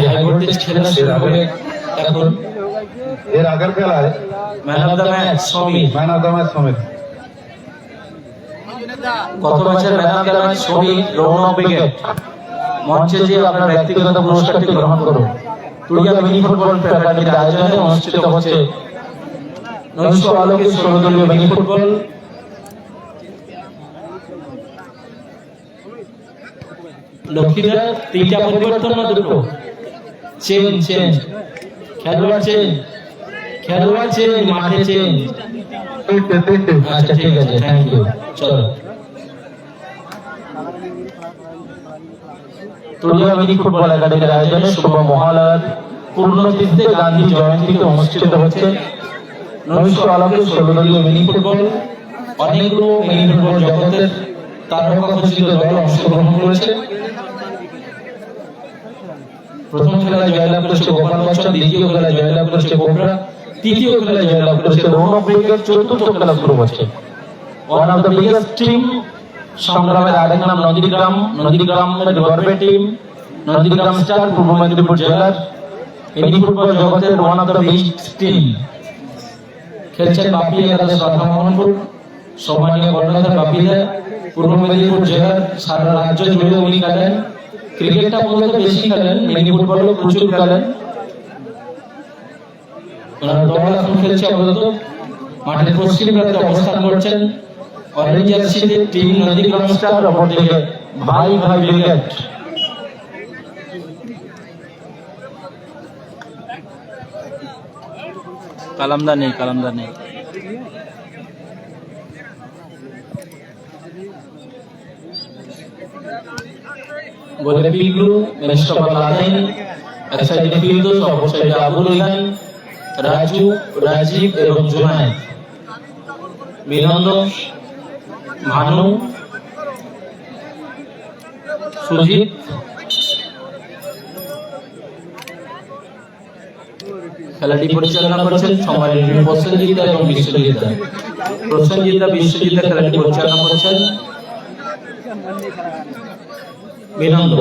High voltage খেলা শুরু হবে এখন। এর আগের খেলায় man of the match Samir. Man of the match Samir. গত ম্যাচের man of the match Samir Rounak brigade. মঞ্চে যে আপনার ব্যক্তিগত পুরস্কারটি গ্রহণ করুন। তুলিয়া মিনি ফুটবল একাডেমির আয়োজনে অনুষ্ঠিত হচ্ছে নৈশ আলোকের 16 দলীয় মিনি ফুটবল। লক্ষ্মীরা তিনটা পরিবর্তন না দুটো? চেঞ্জ খেলোয়াড় চেঞ্জ মাঠে চেঞ্জ। আচ্ছা ঠিক আছে, থ্যাংক ইউ। চলো তুলিয়া মিনি ফুটবল একাডেমির আয়োজনে শুভ মহালয়ার পূর্ণ তিথিতে গান্ধী জয়ন্তীতে অনুষ্ঠিত হচ্ছে নৈশ আলোকের 16 দলীয় মিনি ফুটবল। অনেকগুলো মিনি ফুটবল জগতের তারকা খচিত দল অংশগ্রহণ করেছে। প্রথম খেলায় জয়লাভ করেছে গোপাল বচ্চন, দ্বিতীয় খেলায় জয়লাভ করেছে কোবরা, তৃতীয় খেলায় জয়লাভ করেছে রৌনক ব্রিগেড, চতুর্থ খেলা শুরু হচ্ছে। One of the biggest team, সংগ্রামের আরেক নাম নন্দীগ্রামের গর্বের টিম নন্দীগ্রাম স্টার, পূর্ব মেদিনীপুর জেলার মিনি ফুটবল জগতের one of the best team. খেলছেন বাপি একাদশ রাধামোহনপুর। সম্মানীয় কর্ণধার বাপিদা পূর্ব মেদিনীপুর জেলার সারা রাজ্য জুড়ে উনি খেলেন। ক্রিকেটটা মূলত বেশি খেলেন, মিনি ফুটবলও প্রচুর খেলেন। ওনার দল এখন খেলছে আপাতত মাঠের পশ্চিম প্রান্তে অবস্থান করছেন। অরেঞ্জ জার্সিতে টিম নন্দীগ্রাম স্টার, অপরদিকে ভাই ব্রিগেড। কালামদার নেই গোলে পিগলু, মেস্টপাল লাদেন, এক সাইডে ফিরদৌস, অপর সাইডে আবুল ইহান, রাজীব এবং জুনায়েদ। বিনন্দ, ভানু, সুজিত, খেলাটি পরিচালনা করেছেন সম্মানীয় প্রসেনজিৎ এবং বিশ্বজিৎ। বিশ্বজিৎ খেলাটি পরিচালনা করেছেন। বিনন্দ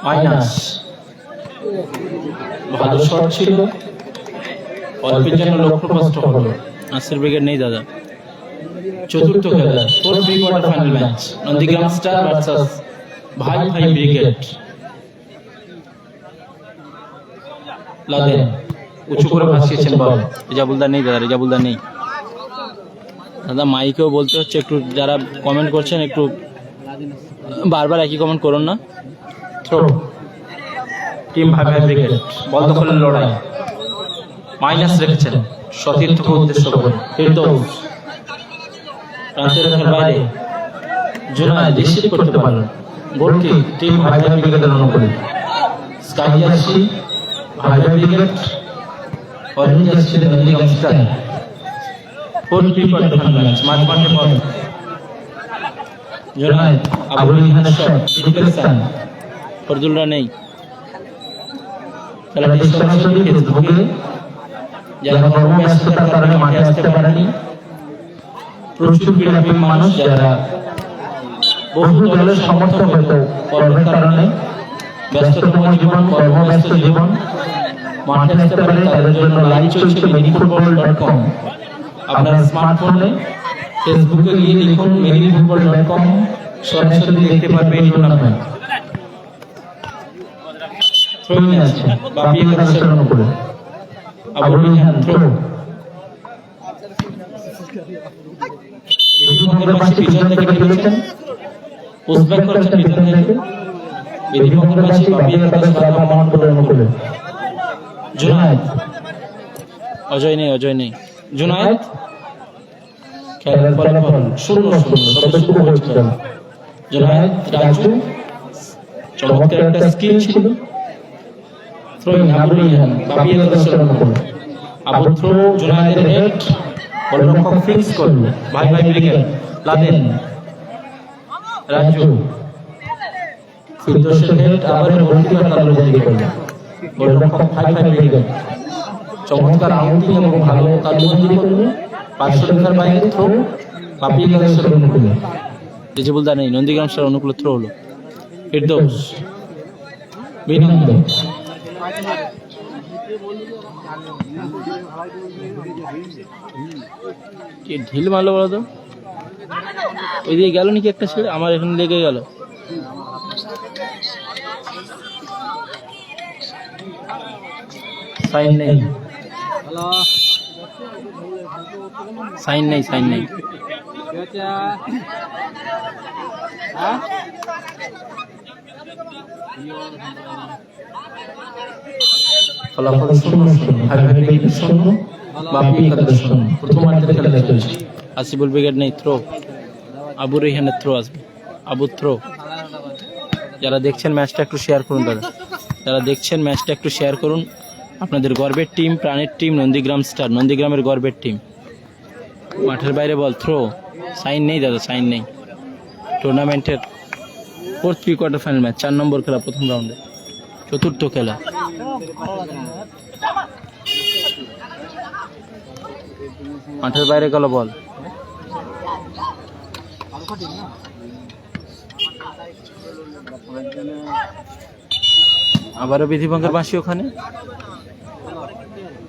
মাইনাস, ভালো শট ছিল, অল্পের জন্য লক্ষ্যভ্রষ্ট হলো। নাসির ব্রিগেড নেই দাদা। চতুর্থ খেলা, fourth pre quarter final match, Nandigram star versus ভাই ব্রিগেড। লাদেন উঁচু করে ভাসিয়েছেন বল। রেজাবুলদার নেই দাদা মাইকেও বলতে হচ্ছে, একটু যারা কমেন্ট করছেন একটু বারবার একই কমেন্ট করুন না। থ্রো, টিম ভাই ব্রিগেড বল দখলের লড়াই। মাইনাস রেখেছেন সতীর্থকে উদ্দেশ্য করে। ফিরদৌস প্রান্তের বাইরে, জুনায়েদ রিসিভ করতে পারেন। গোলটি টিম ভাই ব্রিগেডের অনুকূলে। স্কাই জার্সি ভাই brigade, orange jersey Nandigram star. Fourth pre quarter final match, মাঝমাঠে বল। জুনায়েদ, আবুল ইহানের শট, ডিফ্লেকশন। ফরজুলরা নেই। খেলাটি সরাসরি ফেসবুকে যারা কর্মব্যস্ততার কারণে মাঠে আসতে পারেনি, প্রচুর ক্রীড়াপ্রেমী মানুষ যারা বহু দলের সমর্থক হয়তো কর্মের কারণে ব্যস্ততম জীবন, কর্মব্যস্ত জীবন মাঠে আসতে পারে, তাদের জন্য লাইভ চলছে minifutbol.com। আপনার স্মার্টফোনে ফেসবুকে গিয়ে লিখুন minifutbol.com, সরাসরি দেখতে পারবে এই টুর্নামেন্ট। থ্রোইং আছে বাপি একাদশের অনুকূলে। আবুল ইহান থ্রো, বিধিভঙ্গের পাশে পিছন থেকে খেলেছেন, পোস্টব্যাক করেছেন পিছন থেকে। বিধিভঙ্গের পাশে বাপি একাদশ রাধামোহনপুরের অনুকূলে। জুনায়েদ, অজয় নেই। জুনায়েদ, খেলার ফলাফল 0-0, তবে শুরু হয়েছিল। জুনায়েদ, রাজু, চমৎকার একটা স্কিল ছিল। থ্রোইং আবুল ইহান বাপি একাদশের অনুকূলে। আবু থ্রো, জুনায়েদের হেড, গোলরক্ষক ফিক্স করল ভাই ব্রিগেড। লাদেন, রাজু, ফিরদৌসের হেড, আবার গোলকিপার তালুবন্দি করল। গোলরক্ষক ভাই ব্রিগেড চমৎকার আউটিং এবং ভালো তালুবন্দি করল। 500 মিটার বাইরে থ্রো বাপি একাদশের অনুকূলে। রিজেবুলদার নেই, নন্দীগ্রাম স্টার অনুকূলে থ্রো হলো। ফিরদৌস, বিনন্দ, কি ঢিল মারলো বলো তো, ওইদিকে গেল নাকি একটা ছেড়ে, আমার এখানে লেগে গেল। সাইন নেই, সাইন নেই, সাইন নেই। ফলাফল 0-0, হাইব্রিড ব্রিগেড 0, বাপি একাদশ 0। প্রথমার্ধের খেলা চলছে। আসিফুল ব্রিগেড নেই, থ্রো। আবু রেহানের থ্রো আসবে, আবু থ্রো। যারা দেখছেন ম্যাচটা একটু শেয়ার করুন দাদা, যারা দেখছেন ম্যাচটা একটু শেয়ার করুন। আপনাদের গর্বের টিম, প্রাণের টিম নন্দীগ্রাম স্টার, নন্দীগ্রামের গর্বের টিম। মাঠের বাইরে বল, থ্রো। সাইন নেই দাদা, সাইন নেই। টুর্নামেন্টের 4th pre quarter final match, 4 নম্বর খেলা, প্রথম রাউন্ডে, চতুর্থ খেলা। মাঠের বাইরে গেল বল, আবারও বিধিভঙ্গের বাঁশি ওখানে।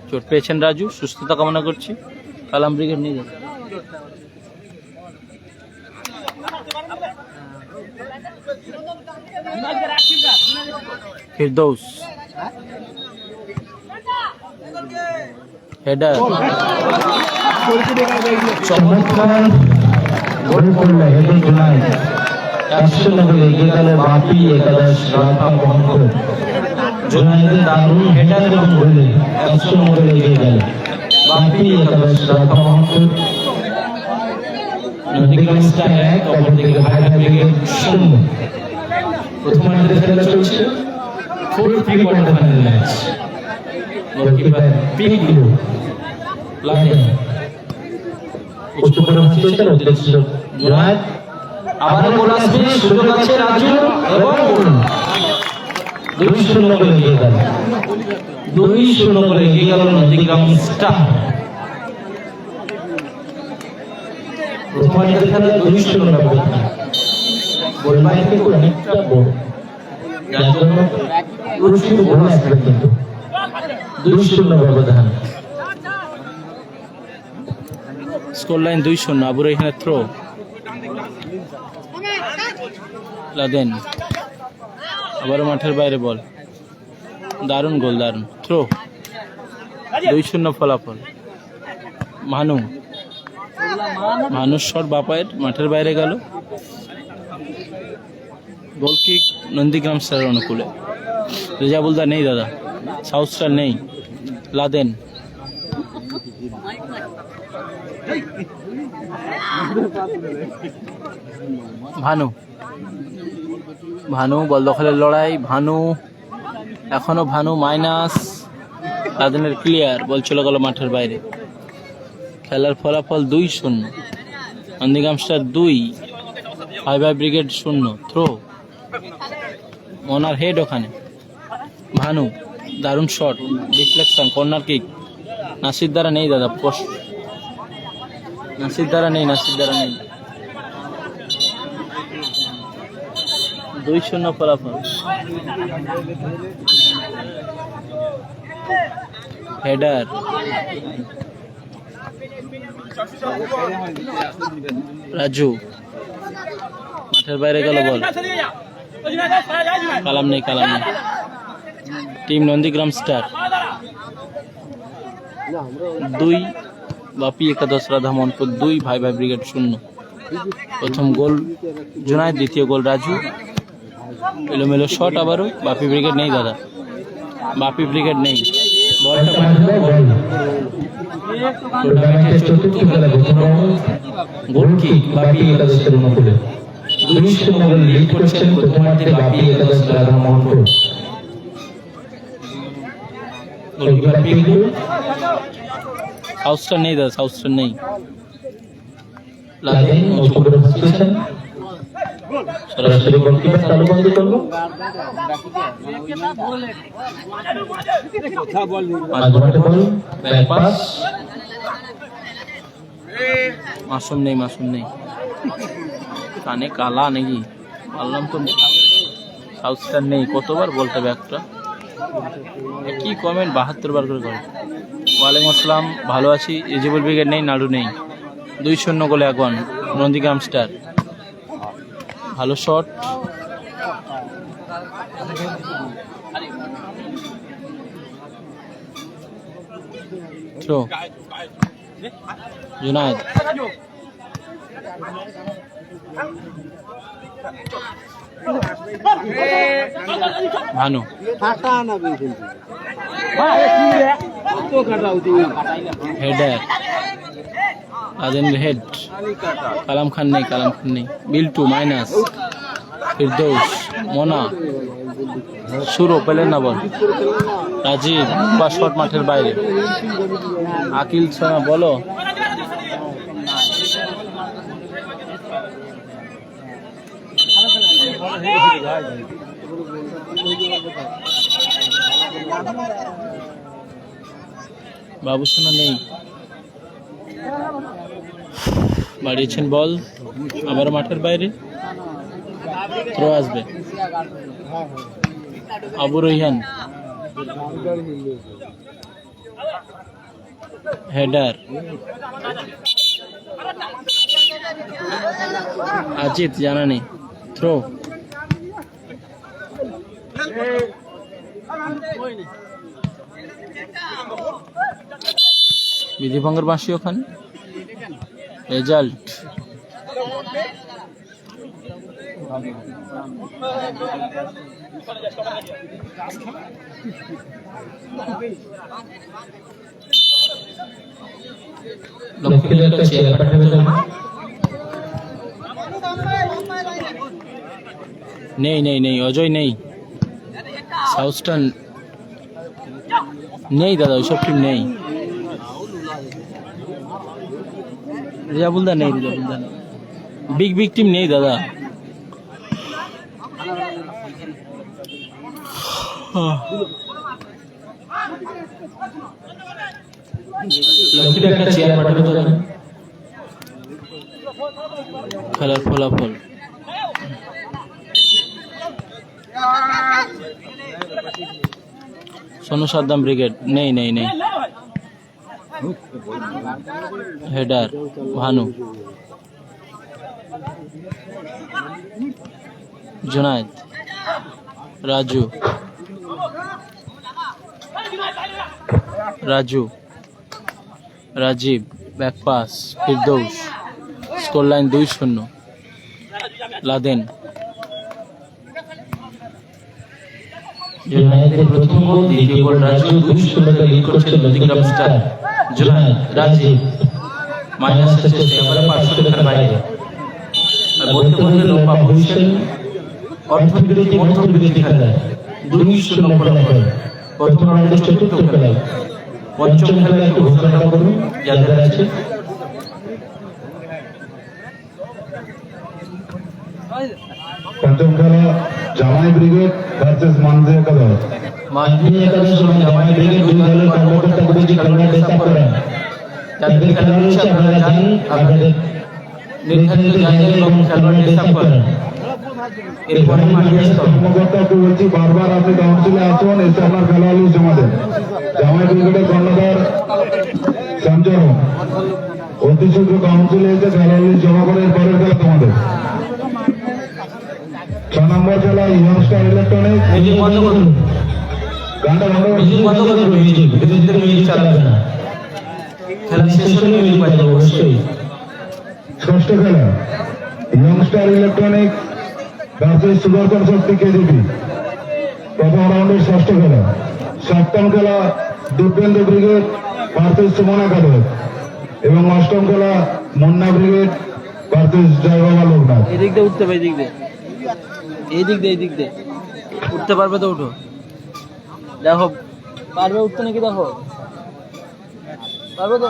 চোট পেয়েছেন রাজু, সুস্থতা কামনা করছি। কালাম ব্রিগেড নিয়ে যাবে। ফিরদৌস, হেডার, চমৎকার গোল করলো হেডে জুনাইদ। 100 এগিয়ে গেল বাপি একাদশ রাধা মোহন। জুনাইদের দারুণ হেডার এবং গোলে 100 এগিয়ে গেল বাপি একাদশ রাধা মোহন। নন্দীগ্রাম স্টার 1, অপরদিকে হাইব্রিড ব্রিগেড 0। প্রথমার্ধের খেলা চলছে, 4th pre quarter final match. Goalkeeper Piklu Laden, উচ্চ করে ভাসিয়েছেন অধ্যক্ষ জুনাইদ। আবার গোল আসবে, সুযোগ আছে রাজু এবং গোল। 2-0 করে এগিয়ে গেল, 2-0 করে এগিয়ে গেল নন্দীগ্রাম স্টার। প্রথমার্ধের খেলা 2-0 ব্যবধান। গোল বাইরে কিন্তু অনেকটা বড়, যার জন্য প্রচুর গোল আসবে, কিন্তু 2-0 ব্যবধান। Score line 2-0। আবুর এখানে থ্রো, লাদেন আবারও মাঠের বাইরে বল, দারুণ গোল, দারুণ থ্রো। 2-0 ফলাফল। মানু, মানুষ শট বাপায়ের, মাঠের বাইরে গেল। গোল কিক নন্দীগ্রাম স্টারের অনুকূলে। রেজাবুলদার নেই দাদা, সাউথ স্টার নেই। লাদেন, ভানু, ভানু বল দখলের লড়াই, ভানু এখনো, ভানু মাইনাস। লাদেনের ক্লিয়ার, বল চলে গেল মাঠের বাইরে। খেলার ফলাফল 2-0, Nandigram star 2, hybrid brigade 0। Throw, মনার হেড ওখানে। ভানু, দারুণ shot, deflection, corner kick. Nasir দ্বারা নেই দাদা, পোস্ট। নাসির দ্বারা নেই, নাসির দ্বারা নেই। 2-0 ফলাফল। হেডার, রাজু মাঠের বাইরে গেল বল, কালাম নেই, কালাম নেই। টিম নন্দীগ্রাম স্টার 2, বাপি একাদশ রাধা মোহনপুর 2, ভাই ভাই ব্রিগেড 0। প্রথম গোল জুনাইদ, দ্বিতীয় গোল রাজু। এলোমেলো শট আবারও। বাপি ব্রিগেড নেই দাদা, বাপি ব্রিগেড নেই। বলটা টুর্নামেন্টের 4th খেলা, প্রথম রাউন্ড। গোল কিক বাপি একাদশের অনুকূলে। 2-0 গোলে লিড করছেন প্রথমার্ধে বাপি একাদশ Radha Mohanpur. Goalkeeper Piklu, south star নেই দাদা, সাউথ স্টার নেই। লাদেন উঁচু করে ভাসিয়েছেন, সরাসরি গোলকিপার তালুবন্দি করলো। মাঝমাঠে বল, ব্যাক পাস। মাসুম নেই, মাসুম নেই। কানে কালা নাকি বললাম তো, সাউথ স্টার নেই, কতবার বলতে হবে একটা, কি কমেন্ট 72 বার করে করে। ওয়ালাইকুম আসসালাম, ভালো আছি। এজিবল ব্রিগেড নেই, নাড়ু নেই, 2-0 গোলে এখন নন্দীগ্রাম স্টার। ভালো shot, throw Junaid, Bhanu, header, আদেন হেড, কালাম খান নেই, কালাম খান নেই, বিল্টু মাইনাস, ফিরদৌস, মোনা, শুরু পেলেন না বল, রাজীব বা শট মাঠের বাইরে, আকিল সোনা বলো, বাবু সোনা নেই, বাড়িয়েছেন বল, আবার মাঠের বাইরে, থ্রো আসবে, আবু রহিহান, হেডার, আজিত জানা নেই, থ্রো, বিধিভঙ্গের বাঁশি ওখানে, রেজাল্ট নেই নেই নেই, অজয় নেই, সাউথস্টার্ন নেই দাদা, ওইসব টিম নেই, রিজাবুলদা নেই, রিজাবুলদা নেই, বিগ বিগ টিম নেই দাদা। খেলার ফলাফল সোনু সাদ্দাম ব্রিগেড নেই নেই নেই, header Bhanu, Junaid, Raju, Raju, Rajib, back pass, Firdous, score line 2-0, Laden, জুনায়েদের প্রথম গোল, দ্বিতীয় গোল রাজু, 2-0 লিড করছে নন্দীগ্রাম স্টার। জুনায়েদ, রাজীব মাইনাস হচ্ছে, এবারে 500 টাকার বাইরে, আর বলতে বলতে লম্বা ভবিষ্যৎ অর্থবিরোধী মধ্যবিরোধী খেলায় 2-0 ফলাফল। প্রথম রাউন্ডের চতুর্থ খেলায়, পঞ্চম খেলায় একটু ঘোষণা করুন যাদের আছে। পঞ্চম খেলা জামাই ব্রিগেড ভার্সেস মানজি একাদশ। মানজি একাদশ এবং জামাই ব্রিগেড দুই দলের কর্মকর্তা গুরুজি খেলোয়াড় ডিসাইড করেন। তাদের খেলা রয়েছে, আপনারা যান আপনাদের নির্ধারিত জায়গায় এবং খেলোয়াড় ডিসাইড করেন। এরপরে মাঠে কর্মকর্তাকে বলছি, বারবার আপনি কাউন্সিলে আসুন, এসে আপনার খেলোয়াড় লিস্ট জমা দেন। জামাই ব্রিগেডের কর্ণধার সঞ্চরণ অতি শীঘ্র কাউন্সিলে এসে খেলোয়াড় লিস্ট জমা করে এরপরের খেলা তোমাদের। 6 নম্বর খেলা ইয়ংস্টার ইলেকট্রনিক। মিউজিক বন্ধ করুন, গানটা বন্ধ করুন। মিউজিক বন্ধ করুন, মিউজিক ভিতরে মিউজিক চালাবে না, খেলা শেষ হলে মিউজিক বাজাবে অবশ্যই। ষষ্ঠ খেলা ইয়ংস্টার ইলেকট্রনিক ভার্সেস সুদর্শন শক্তি কেজিপি। প্রথম রাউন্ডের ষষ্ঠ খেলা। সপ্তম খেলা দিব্যেন্দু ব্রিগেড ভার্সেস সুমন একাদশ এবং অষ্টম খেলা মুন্না ব্রিগেড ভার্সেস জয় বাবা লোকনাথ। এদিক দিয়ে উঠতে পারে, এদিক দিয়ে, এই দিক দিয়ে, এই দিক দিয়ে উঠতে পারবে তো উঠো, দেখো পারবে উঠতে নাকি, দেখো পারবে তো।